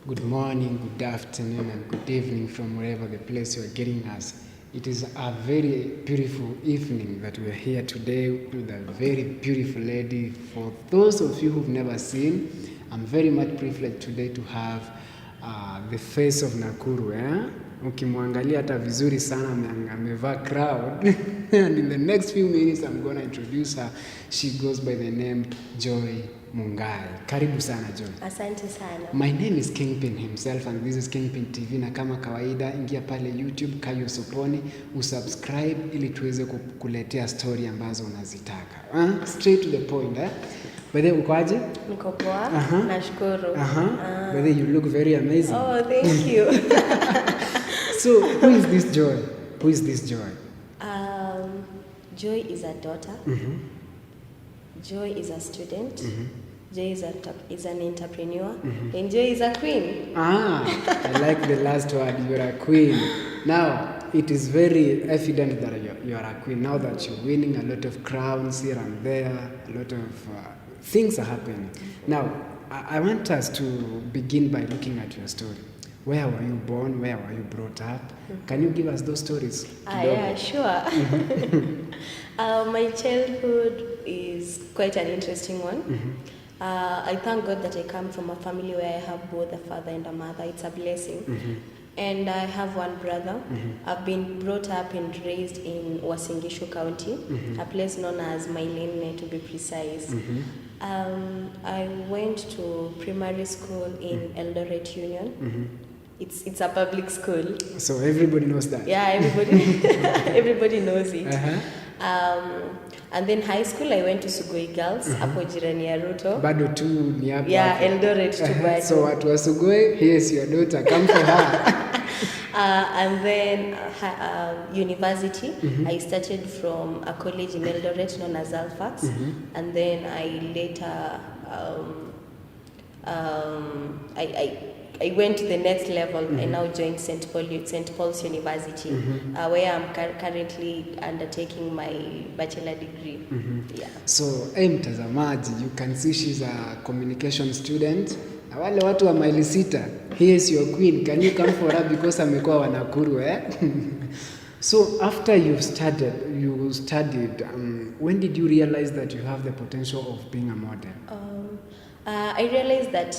Good morning, good afternoon, and good evening from wherever the place you are getting us. It is a very beautiful evening that we are here today with a very beautiful lady. For those of you who've never seen, I'm very much privileged today to have the face of Nakuru. Ukimwangalia hata vizuri sana, amevaa crown. And in the next few minutes I'm going to introduce her. She goes by the name Joy Mungai. Karibu sana Joy. Asante sana. My name is Kingpin himself and this is Kingpin TV, na kama kawaida ingia pale YouTube Kayo Soponi, usubscribe ili tuweze kukuletea story ambazo unazitaka. Straight to the point. By the way, uko aje? Niko poa. Nashukuru. By the way, you look very amazing. Oh, thank you. So, who is this Joy? Who is this Joy? Joy is a daughter. Joy is a student. Joy is an entrepreneur. And Joy is a queen. I like the last word. You're a queen. Now, it is very evident that you are a queen. Now that you're winning a lot of crowns here and there, a lot of things are happening. Now, I want us to begin by looking at your story. Where were you born? Where were you brought up? Can you give us those stories? Yeah, sure. My childhood is quite an interesting one. I thank God that I come from a family where I have both a father and a mother. It's a blessing. And I have one brother. I've been brought up and raised in Wasingishu County, a place known as Mailene to be precise. I went to primary school in Eldoret Union. It's a public school. So everybody knows that? Yeah, everybody knows it. And then high school, I went to Sugoi Girls, hapo jirani ya Ruto. Bado tu ni hapo. Yeah, Eldoret tu bado. So watu wa Sugoi, here's your daughter, come for her. And then university, I started from a college in Eldoret known as Alphax. And then I later, I went to the next level. I now joined St. Paul's University, where I'm currently undertaking my bachelor degree. Yeah. So, mtazamaji, you can see she's a communication student. Na wale watu wa maili sita, here is your queen. Can you come for her because amekuwa wa Nakuru, So, after you studied, when did you realize that you have the potential of being a model? I realized that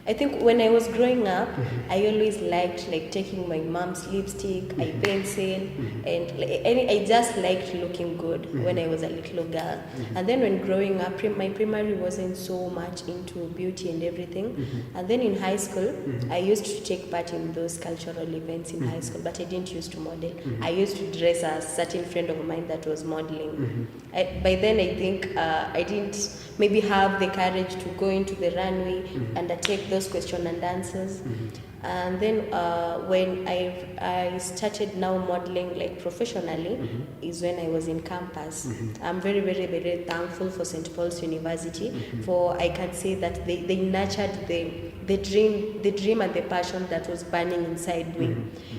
I think when I was growing up, I always liked taking my mom's lipstick, eye pencil, and I just liked looking good when I was a little girl. And then when growing up, my primary wasn't so much into beauty and everything. And then in high school, I used to take part in those cultural events in high school, but I didn't used to model. I used to dress a certain friend of mine that was modeling. By then, I think I didn't maybe have the courage to go into the runway, undertake those question and answers. And then when I started now modeling professionally is when I was in campus. I'm very, very, very thankful for St. Paul's University, for I can say that they nurtured the dream and the passion that was burning inside me.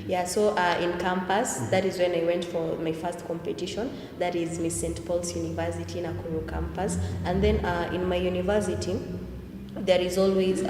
Yeah, so in campus, that is when I went for my first competition, that is Miss St. Paul's University Nakuru campus. And then in my university, there is always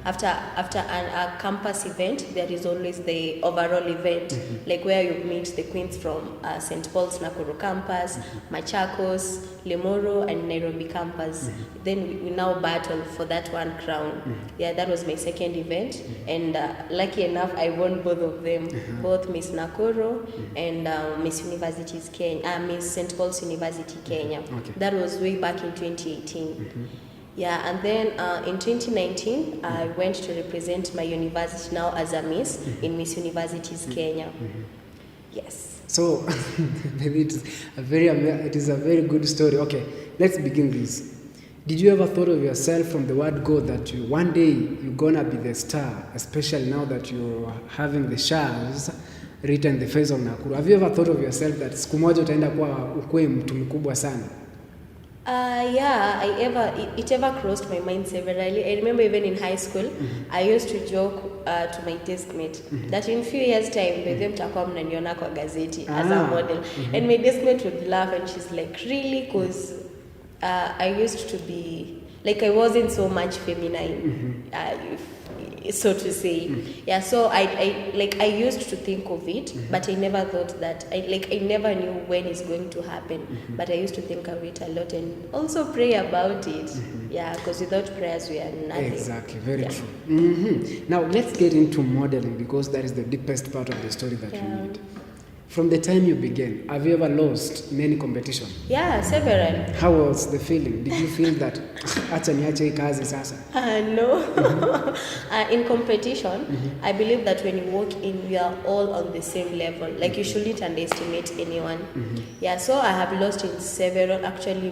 after a campus event, there is always the overall event, where you meet the queens from St. Paul's Nakuru campus, Machakos, Limuru, and Nairobi campus. Then we now battle for that one crown. Yeah, that was my second event, and lucky enough, I won both of them, both Miss Nakuru and Miss Universities Kenya, Miss St. Paul's University Kenya. That was way back in 2018. Yeah, and then in 2019, I went to represent my university now as a Miss in Miss Universities Kenya. Yes. So, maybe it is a very good story. Okay, let's begin this. Did you ever thought of yourself from the word go that one day you're gonna be the star, especially now that you're having the stars written the face of Nakuru? Have you ever thought of yourself that siku moja utaenda kuwa ukue mtu mkubwa sana? Yeah, it ever crossed my mind severally. I remember even in high school, I used to joke to my deskmate that in few years time, by them mtakuwa mnaniona kwa gazeti as a model. And my deskmate would laugh and she's like, really? Because I used to be like I wasn't so much feminine, so to say. Yeah, so I used to think of it, but I never thought that I never knew when it's going to happen, but I used to think of it a lot and also pray about it. Yeah, because without prayers we are nothing. Exactly, very true. Now let's get into modeling, because that is the deepest part of the story that you need. From the time you began, have you ever lost in any competition? Yeah, several. How was the feeling? Did you feel that acha niache hii kazi sasa? No. In competition, I believe that when you walk in, we are all on the same level. Like you shouldn't underestimate anyone. Yeah, so I have lost in several. Actually,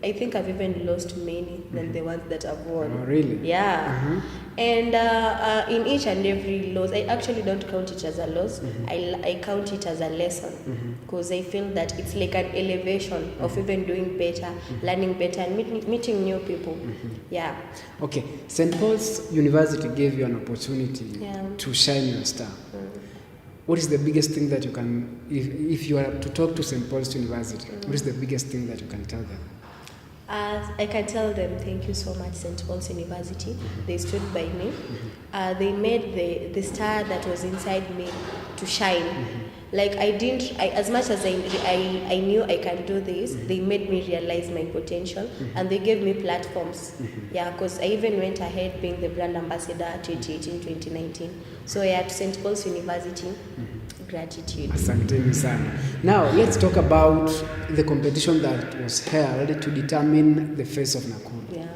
I think I've even lost many than the ones that I've won. Oh, really? Yeah. And in each and every loss, I actually don't count it as a loss. I count it as a lesson, because I feel that it's like an elevation of even doing better, learning better, and meeting new people. Yeah. Okay, St. Paul's University gave you an opportunity to shine your star. What is the biggest thing that you can, if you are to talk to St. Paul's University, what is the biggest thing that you can tell them? I can tell them thank you so much, St. Paul's University. They stood by me. They made the star that was inside me to shine. Like as much as I knew I can do this, they made me realize my potential, and they gave me platforms. Yeah, because I even went ahead being the brand ambassador 2018, 2019. So yeah, to St. Paul's University, gratitude. Asanteni sana. Now let's talk about the competition that was held to determine the face of Nakuru. Yeah.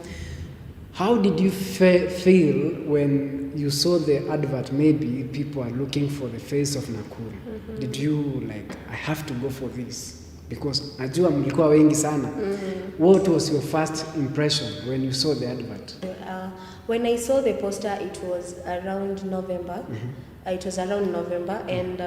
How did you feel when you saw the advert? Maybe people are looking for the face of Nakuru. Did you like, I have to go for this? Because najua mlikuwa wengi sana. What was your first impression when you saw the advert? When I saw the poster, it was around November. And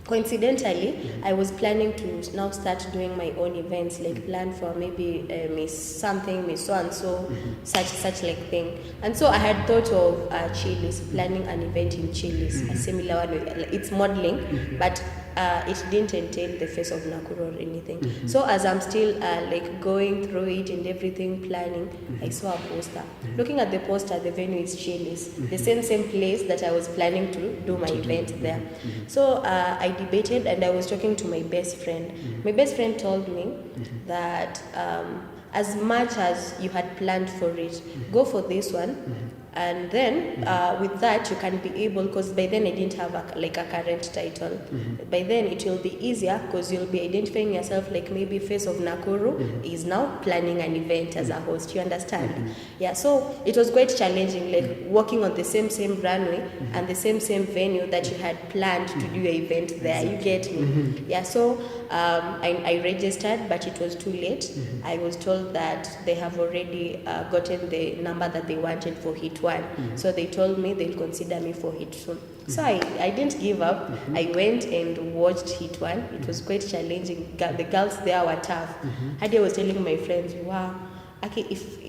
coincidentally, I was planning to now start doing my own events, like plan for maybe Miss something, Miss so and so, such like thing. And so I had thought of Chili's, planning an event in Chili's, a similar one. It's modeling, but it didn't entail the face of Nakuru or anything. So as I'm still like going through it and everything, planning, I saw a poster. Looking at the poster, the venue is Chili's, the same place that I was planning to do my event there. So I debated, and I was talking to my best friend. My best friend told me that as much as you had planned for it, go for this one. And then with that you can be able, because by then I didn't have a current title. By then it will be easier, because you'll be identifying yourself like maybe face of Nakuru is now planning an event as a host. You understand? Yeah, so it was quite challenging, like working on the same runway and the same venue that you had planned to do your event there. You get me? Yeah, so I registered, but it was too late. I was told that they have already gotten the number that they wanted for Hit 1. So they told me they'll consider me for Hit 2. So I didn't give up. I went and watched Hit 1. It was quite challenging. The girls there were tough. Hadi I was telling my friends, wow, okay,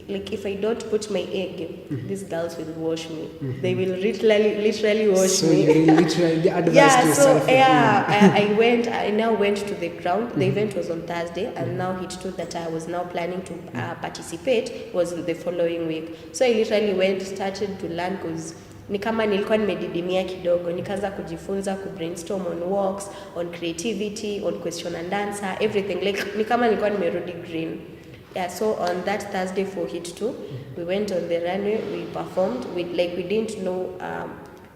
if I don't put my egg, these girls will wash me. They will literally wash so me. So you literally advised yourself. I now went to the ground. The event was on Thursday, and now Hit 2 that I was now planning to participate was the following week. So I literally started to learn, because ni kama nilikuwa nimedidimia kidogo, nikaanza kujifunza brainstorm on walks, on creativity, on question and answer, everything. Like ni kama nilikuwa nimerudi green. Yeah, so on that Thursday for Hit 2, we went on the runway, we performed. We didn't know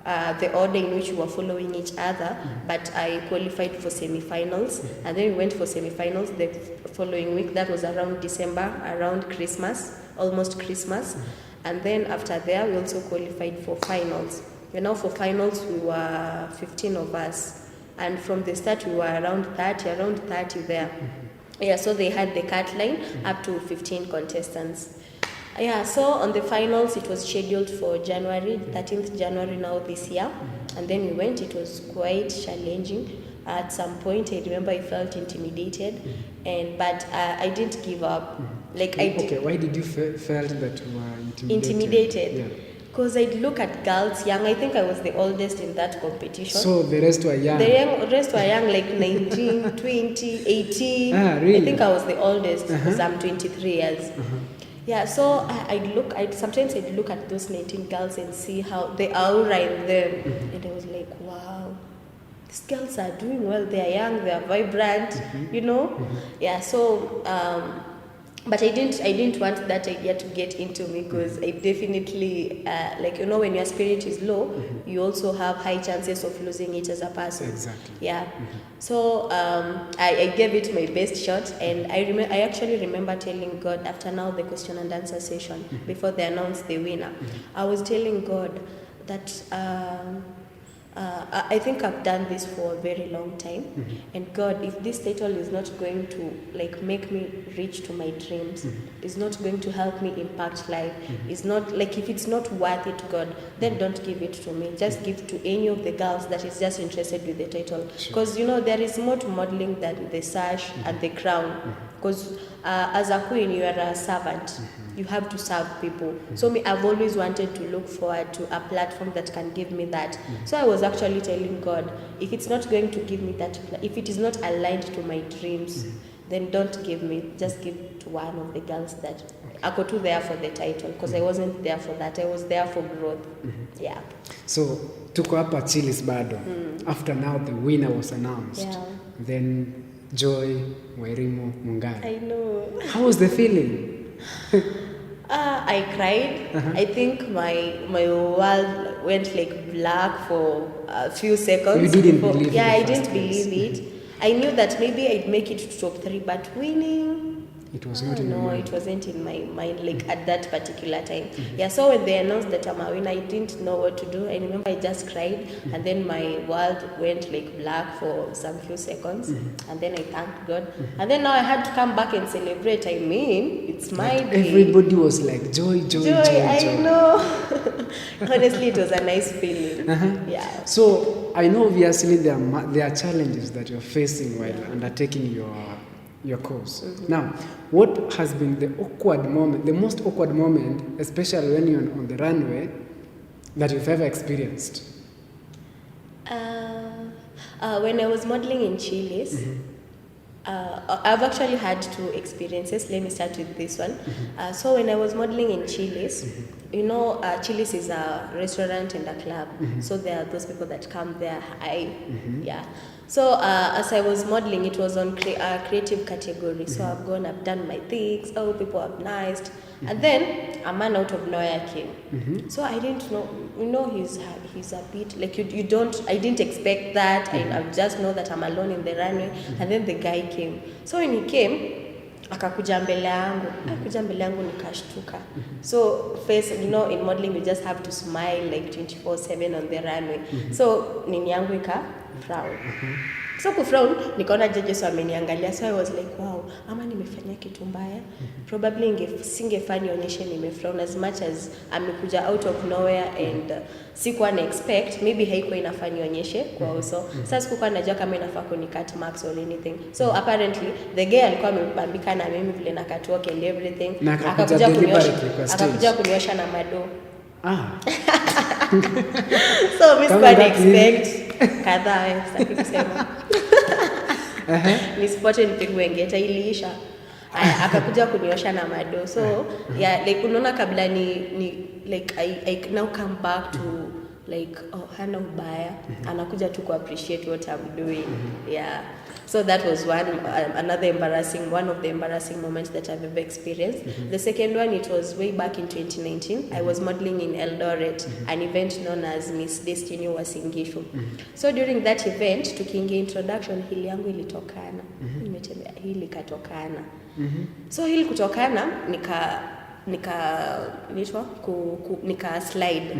the order in which we were following each other, but I qualified for semi-finals, and then we went for semi-finals the following week. That was around December, around Christmas, almost Christmas. And then after there, we also qualified for finals. And now for finals, we were 15 of us, and from the start, we were around 30 there. Yeah, so they had the cut line up to 15 contestants. Yeah, so on the finals, it was scheduled for January, 13th January now this year. And then we went. It was quite challenging. At some point, I remember I felt intimidated, but I didn't give up. Okay, why did you felt that you were intimidated? Because I'd look at girls young. I think I was the oldest in that competition. So the rest were young? The rest were young, like 19, 20, 18. Really? I think I was the oldest, because I'm 23 years. Yeah, so sometimes I'd look at those 19 girls and see how the aura in them, and I was like, wow, these girls are doing well. They are young, they are vibrant, you know. Yeah, so but I didn't want that idea to get into me, because I definitely like, you know, when your spirit is low, you also have high chances of losing it as a person. Exactly. Yeah. So I gave it my best shot, and I actually remember telling God after now the question and answer session, before they announced the winner, I was telling God that I think I've done this for a very long time, and God, if this title is not going to like make me reach to my dreams, is not going to help me impact life, is not like, if it's not worth it, God, then don't give it to me. Just give it to any of the girls that is just interested with the title, because you know there is more to modeling than the sash and the crown. Because as a queen, you are a servant. You have to serve people. So I've always wanted to look forward to a platform that can give me that. So I was actually telling God, if it's not going to give me that, if it is not aligned to my dreams, then don't give me. Just give to one of the girls that I got to there for the title, because I wasn't there for that. I was there for growth. Yeah. So tuko hapa Chili's bado. After now the winner was announced. Yeah. Then Joy Wairimu Mungari. I know. How was the feeling? I cried. I think my world went like black for a few seconds. You didn't believe it? Yeah, I didn't believe it. I knew that maybe I'd make it to top 3, but winning, it was not in your no, mind. it wasn't in my mind, like at that particular time. Yeah, so when they announced that I'm a winner, I didn't know what to do. I remember I just cried, and then my world went like black for some few seconds, and then I thanked God. And then now I had to come back and celebrate. I mean, it's my day. Everybody was like, joy. I know. Honestly, it was a nice feeling. Yeah. So I know obviously there are challenges that you're facing while undertaking your course. Now, what has been the awkward moment, the most awkward moment, especially when you're on the runway, that you've ever experienced? When I was modeling in Chili's, I've actually had 2 experiences. Let me start with this one. So when I was modeling in Chili's, you know, Chili's is a restaurant and a club. So there are those people that come there high. Yeah. So as I was modeling, it was on creative category. So I've done my things. Oh, people are nice. And then a man out of nowhere came. So I didn't know, you know, he's a bit like you don't. I didn't expect that. I just know that I'm alone in the runway. And then the guy came. So when he came, akakuja mbele yangu nikashtuka. So face, you know, in modeling you just have to smile like 24/7 on the runway. So nini yangu ika frown. So kufrown, nikaona judges wameniangalia, so I was like, wow, ama nimefanya kitu mbaya. Probably singefanya nionyeshe nimefrown, as much as amekuja out of nowhere and sikuwa na expect, maybe haikuwa inafanya nionyeshe kwa uso. Sasa sikuwa najua kama inafaa cut marks or anything. So apparently the guy alikuwa amebambika na mimi vile na catwalk and everything. Akakuja kuniosha na mado. So Miss Bad expect kadhaa sitaki kusema. Nisipote nipigwe ngeta iliisha. Akakuja kuniosha na mado. So yeah, like unaona kabla ni like I now come back to like, oh, hana ubaya, anakuja tu ku appreciate what I'm doing. Yeah. So that was one of the embarrassing moments that I've ever experienced. The second one, it was way back in 2019. I was modeling in Eldoret, an event known as Miss Destiny Uasin Gishu. So during that event, tukiingia introduction, hili yangu ilitokana. Nimetembea hili katokana. So hili kutokana nika slide.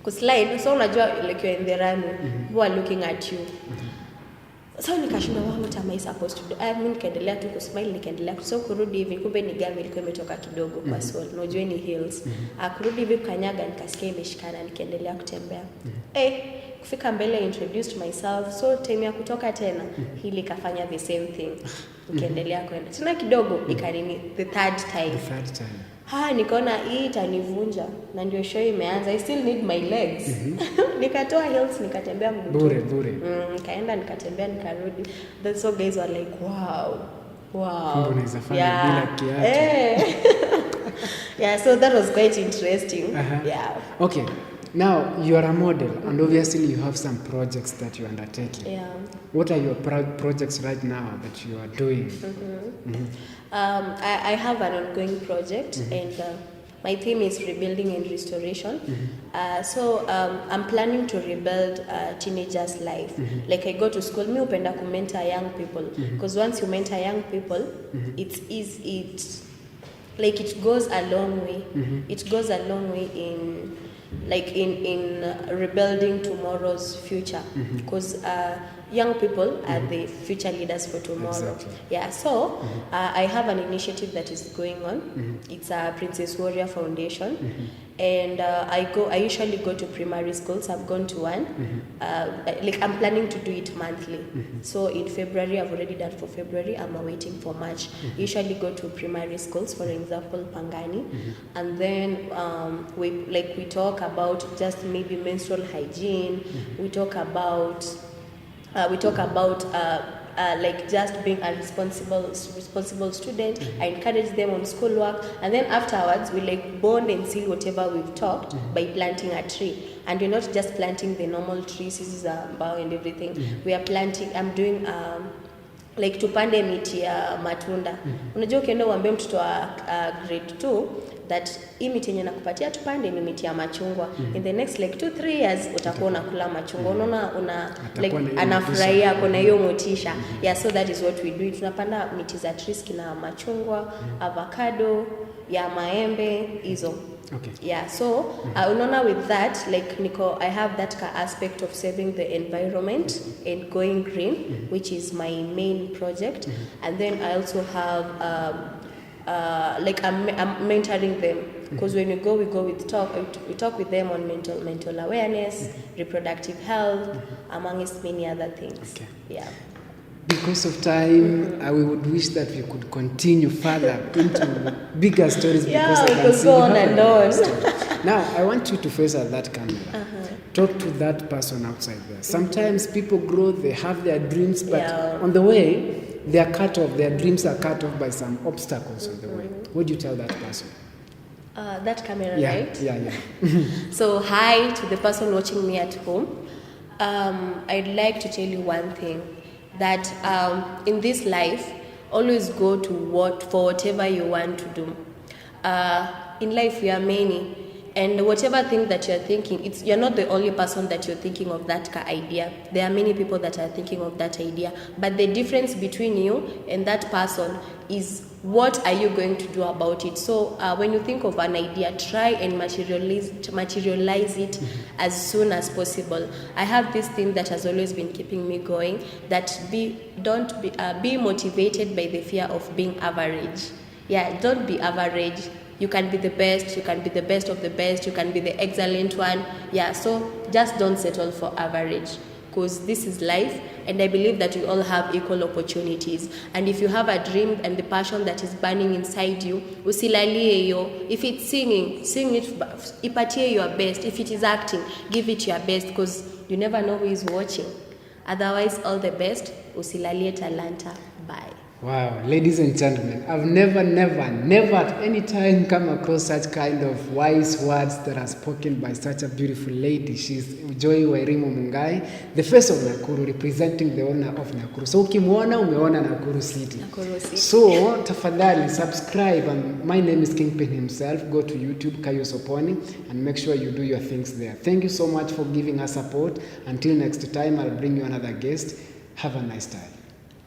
Kuslide, so unajua like you're in the runway, people are looking at you. So nikashinda, what am I supposed to do? I mean, nikaendelea tu kusmile, nikaendelea so kurudi hivi, kumbe ni gari ilikuwa imetoka kidogo kwa soul, unajua ni hills. Kurudi hivi kanyaga, nikasikia imeshikana, nikaendelea kutembea. Kufika mbele, introduced myself. So time ya kutoka tena, hili kafanya the same thing. Nikaendelea kwenda. Tena kidogo ikanini the third time. Nikaona hii itanivunja na ndio show imeanza. I still need my legs. Nikatoa heels, nikatembea mguu. Bure. Nikaenda nikatembea nikarudi. The so guys were like, wow. Mbona izafanya bila kiatu. Yeah, so that was quite interesting. Yeah. Okay. Now, you are a model, and obviously you have some projects that you're undertaking. Yeah. What are your projects right now that you are doing? I have an ongoing project, and my theme is rebuilding and restoration. So I'm planning to rebuild a teenager's life. Like I go to school, me upenda ku mentor young people, because once you mentor young people, it's easy. It goes a long way. It goes a long way in rebuilding tomorrow's future, because young people are the future leaders for tomorrow. Exactly. Yeah, so I have an initiative that is going on. It's a Princess Warrior Foundation, and I usually go to primary schools. I've gone to one. I'm planning to do it monthly. So in February, I've already done for February. I'm awaiting for March. Usually go to primary schools, for example, Pangani, and then we talk about just maybe menstrual hygiene. We talk about just being a responsible student. I encourage them on schoolwork, and then afterwards we bond and seal whatever we've talked by planting a tree. And we're not just planting the normal trees, and everything. We are planting. I'm doing tupande miti ya matunda. Unajua ukienda uambie mtoto wa grade 2 that hii miti yenye nakupatia tupande ni miti ya machungwa. In the next 2-3 years utakuwa unakula machungwa. Unaona anafurahia, kuna hiyo motisha. Yeah, so that is what we do. Tunapanda miti za trees kina machungwa, avocado, ya maembe hizo. Okay. Yeah, so unaona with that, I have that aspect of saving the environment and going green, which is my main project. And then I also have I'm mentoring them, because when we go with we talk with them on mental awareness, reproductive health, amongst many other things. Okay. Yeah. Because of time, we would wish that we could continue further into bigger stories. Yeah, because I can see go on and on. Now, I want you to face at that camera. Talk to that person outside there. Sometimes people grow, they have their dreams, but on the way, they are cut off. Their dreams are cut off by some obstacles on the way. What do you tell that person? That camera, right? Yeah. So, hi to the person watching me at home. I'd like to tell you one thing, that in this life, always go to for whatever you want to do. In life, we are many. And whatever thing that you're thinking, you're not the only person that you're thinking of that idea. There are many people that are thinking of that idea. But the difference between you and that person is, what are you going to do about it? So when you think of an idea, try and materialize it as soon as possible. I have this thing that has always been keeping me going, that be motivated by the fear of being average. Yeah, don't be average. You can be the best, you can be the best of the best, you can be the excellent one. Yeah, so just don't settle for average, because this is life, and I believe that we all have equal opportunities. And if you have a dream and the passion that is burning inside you, usilalie yo. If it's singing, sing it, ipatie your best. If it is acting, give it your best, because you never know who is watching. Otherwise, all the best. Usilalie talanta. Bye. Wow, ladies and gentlemen, I've never at any time come across such kind of wise words that are spoken by such a beautiful lady. She's Joy Wairimu Mungai, the face of Nakuru, representing the owner of Nakuru. So ukimwona umeona Nakuru City. So tafadhali subscribe, and my name is Kingpin himself. Go to YouTube, Kayo Soponi, and make sure you do your things there. Thank you so much for giving us support. Until next time, I'll bring you another guest. Have a nice time.